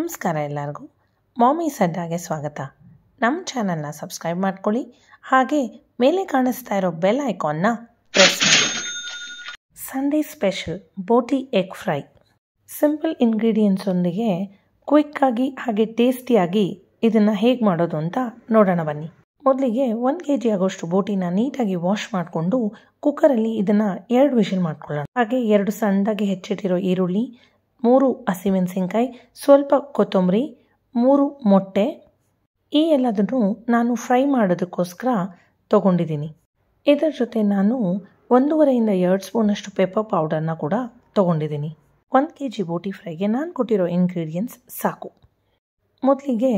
ನಮಸ್ಕಾರ ಎಲ್ಲರಿಗೂ. ಮಾಮೀಸ್ ಅಡ್ಡಾಗೆ ಸ್ವಾಗತ. ನಮ್ಮ ಚಾನಲ್ನ ಸಬ್ಸ್ಕ್ರೈಬ್ ಮಾಡ್ಕೊಳ್ಳಿ, ಹಾಗೆ ಮೇಲೆ ಕಾಣಿಸ್ತಾ ಇರೋ ಬೆಲ್ ಐಕಾನ್ನ ಪ್ರೆಸ್ ಮಾಡಿ. ಸಂಡೇ ಸ್ಪೆಷಲ್ ಬೋಟಿ ಎಗ್ ಫ್ರೈ. ಸಿಂಪಲ್ ಇಂಗ್ರೀಡಿಯೆಂಟ್ಸ್ ಒಂದಿಗೆ ಕ್ವಿಕ್ಕಾಗಿ ಹಾಗೆ ಟೇಸ್ಟಿಯಾಗಿ ಇದನ್ನು ಹೇಗೆ ಮಾಡೋದು ಅಂತ ನೋಡೋಣ ಬನ್ನಿ. ಮೊದಲಿಗೆ 1 kg ಆಗೋಷ್ಟು ಬೋಟಿನ ನೀಟಾಗಿ ವಾಶ್ ಮಾಡಿಕೊಂಡು ಕುಕ್ಕರಲ್ಲಿ ಇದನ್ನು 2 ವಿಷಲ್ ಮಾಡ್ಕೊಳ್ಳೋಣ. ಹಾಗೆ 2 ಸಣ್ಣದಾಗಿ ಹೆಚ್ಚಿಟ್ಟಿರೋ ಈರುಳ್ಳಿ, 3 ಹಸಿಮೆಣಸಿನ್ಕಾಯಿ, ಸ್ವಲ್ಪ ಕೊತ್ತಂಬರಿ, 3 ಮೊಟ್ಟೆ, ಈ ಎಲ್ಲದನ್ನು ನಾನು ಫ್ರೈ ಮಾಡೋದಕ್ಕೋಸ್ಕರ ತೊಗೊಂಡಿದ್ದೀನಿ. ಇದರ ಜೊತೆ ನಾನು 1.5 2 ಸ್ಪೂನಷ್ಟು ಪೆಪ್ಪರ್ ಪೌಡರ್ನ ಕೂಡ ತೊಗೊಂಡಿದ್ದೀನಿ. 1 kg ಬೋಟಿ ಫ್ರೈಗೆ ನಾನು ಕೊಟ್ಟಿರೋ ಇಂಗ್ರೀಡಿಯೆಂಟ್ಸ್ ಸಾಕು. ಮೊದಲಿಗೆ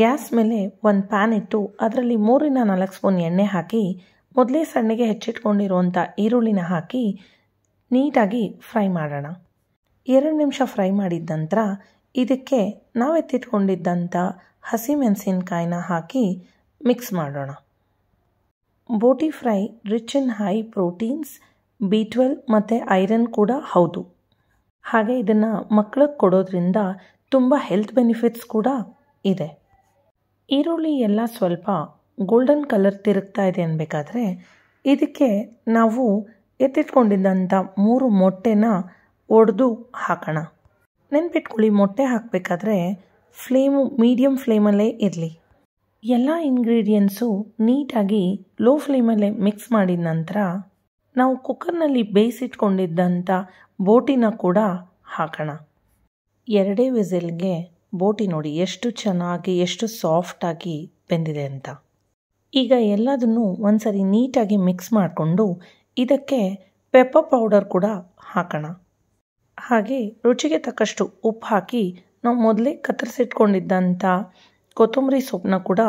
ಗ್ಯಾಸ್ ಮೇಲೆ ಒಂದು ಪ್ಯಾನ್ ಇಟ್ಟು ಅದರಲ್ಲಿ 3 4 ಸ್ಪೂನ್ ಎಣ್ಣೆ ಹಾಕಿ ಮೊದಲೇ ಸಣ್ಣಗೆ ಹೆಚ್ಚಿಟ್ಕೊಂಡಿರುವಂಥ ಈರುಳ್ಳಿನ ಹಾಕಿ ನೀಟಾಗಿ ಫ್ರೈ ಮಾಡೋಣ. 2 ನಿಮಿಷ ಫ್ರೈ ಮಾಡಿದ ನಂತರ ಇದಕ್ಕೆ ನಾವು ಎತ್ತಿಟ್ಕೊಂಡಿದ್ದಂಥ ಹಸಿಮೆಣಸಿನ್ಕಾಯಿನ ಹಾಕಿ ಮಿಕ್ಸ್ ಮಾಡೋಣ. ಬೋಟಿ fry rich in high proteins, B12 ಮತ್ತು ಐರನ್ ಕೂಡ ಹೌದು. ಹಾಗೆ ಇದನ್ನು ಮಕ್ಕಳಿಗೆ ಕೊಡೋದ್ರಿಂದ ತುಂಬ ಹೆಲ್ತ್ ಬೆನಿಫಿಟ್ಸ್ ಕೂಡ ಇದೆ. ಈರುಳ್ಳಿ ಎಲ್ಲ ಸ್ವಲ್ಪ ಗೋಲ್ಡನ್ ಕಲರ್ ತಿರುಗ್ತಾ ಇದೆ ಅನ್ಬೇಕಾದ್ರೆ ಇದಕ್ಕೆ ನಾವು ಎತ್ತಿಟ್ಕೊಂಡಿದ್ದಂಥ 3 ಮೊಟ್ಟೆನ ಒಡೆದು ಹಾಕೋಣ. ನೆನ್ಪಿಟ್ಕೊಳ್ಳಿ, ಮೊಟ್ಟೆ ಹಾಕಬೇಕಾದ್ರೆ ಫ್ಲೇಮು ಮೀಡಿಯಮ್ ಫ್ಲೇಮಲ್ಲೇ ಇರಲಿ. ಎಲ್ಲ ಇಂಗ್ರೀಡಿಯೆಂಟ್ಸು ನೀಟಾಗಿ ಲೋ ಫ್ಲೇಮಲ್ಲೇ ಮಿಕ್ಸ್ ಮಾಡಿದ ನಂತರ ನಾವು ಕುಕ್ಕರ್ನಲ್ಲಿ ಬೇಯಿಸಿಟ್ಕೊಂಡಿದ್ದಂಥ ಬೋಟಿನ ಕೂಡ ಹಾಕೋಣ. 2 ವಿಸಿಲ್ಗೆ ಬೋಟಿ ನೋಡಿ ಎಷ್ಟು ಚೆನ್ನಾಗಿ ಎಷ್ಟು ಸಾಫ್ಟಾಗಿ ಬೆಂದಿದೆ ಅಂತ. ಈಗ ಎಲ್ಲದನ್ನು ಒಂದ್ಸರಿ ನೀಟಾಗಿ ಮಿಕ್ಸ್ ಮಾಡಿಕೊಂಡು ಇದಕ್ಕೆ ಪೆಪ್ಪರ್ ಪೌಡರ್ ಕೂಡ ಹಾಕೋಣ. ಹಾಗೆ ರುಚಿಗೆ ತಕ್ಕಷ್ಟು ಉಪ್ಪು ಹಾಕಿ ನಾವು ಮೊದಲೇ ಕತ್ತರಿಸಿಟ್ಕೊಂಡಿದ್ದಂಥ ಕೊತ್ತಂಬರಿ ಸೊಪ್ಪನ್ನ ಕೂಡ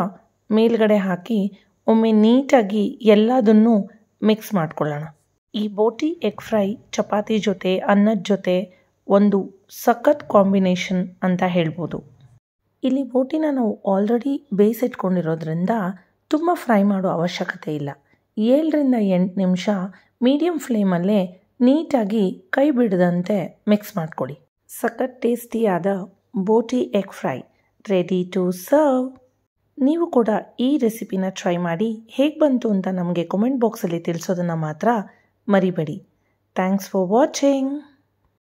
ಮೇಲ್ಗಡೆ ಹಾಕಿ ಒಮ್ಮೆ ನೀಟಾಗಿ ಎಲ್ಲದನ್ನು ಮಿಕ್ಸ್ ಮಾಡ್ಕೊಳ್ಳೋಣ. ಈ ಬೋಟಿ ಎಗ್ ಫ್ರೈ ಚಪಾತಿ ಜೊತೆ, ಅನ್ನದ ಜೊತೆ ಒಂದು ಸಖತ್ ಕಾಂಬಿನೇಷನ್ ಅಂತ ಹೇಳ್ಬೋದು. ಇಲ್ಲಿ ಬೋಟಿನ ನಾವು ಆಲ್ರೆಡಿ ಬೇಯಿಸಿಟ್ಕೊಂಡಿರೋದ್ರಿಂದ ತುಂಬ ಫ್ರೈ ಮಾಡೋ ಅವಶ್ಯಕತೆ ಇಲ್ಲ. 7 8 ನಿಮಿಷ ಮೀಡಿಯಮ್ ಫ್ಲೇಮಲ್ಲೇ ನೀಟಾಗಿ ಕೈ ಬಿಡದಂತೆ ಮಿಕ್ಸ್ ಮಾಡ್ಕೊಳ್ಳಿ. ಸಖತ್ ಟೇಸ್ಟಿಯಾದ ಬೋಟಿ egg fry ready to serve. ನೀವು ಕೂಡ ಈ ರೆಸಿಪಿನ ಟ್ರೈ ಮಾಡಿ ಹೇಗೆ ಬಂತು ಅಂತ ನಮಗೆ ಕಮೆಂಟ್ ಬಾಕ್ಸಲ್ಲಿ ತಿಳಿಸೋದನ್ನು ಮಾತ್ರ ಮರಿಬೇಡಿ. Thanks for watching.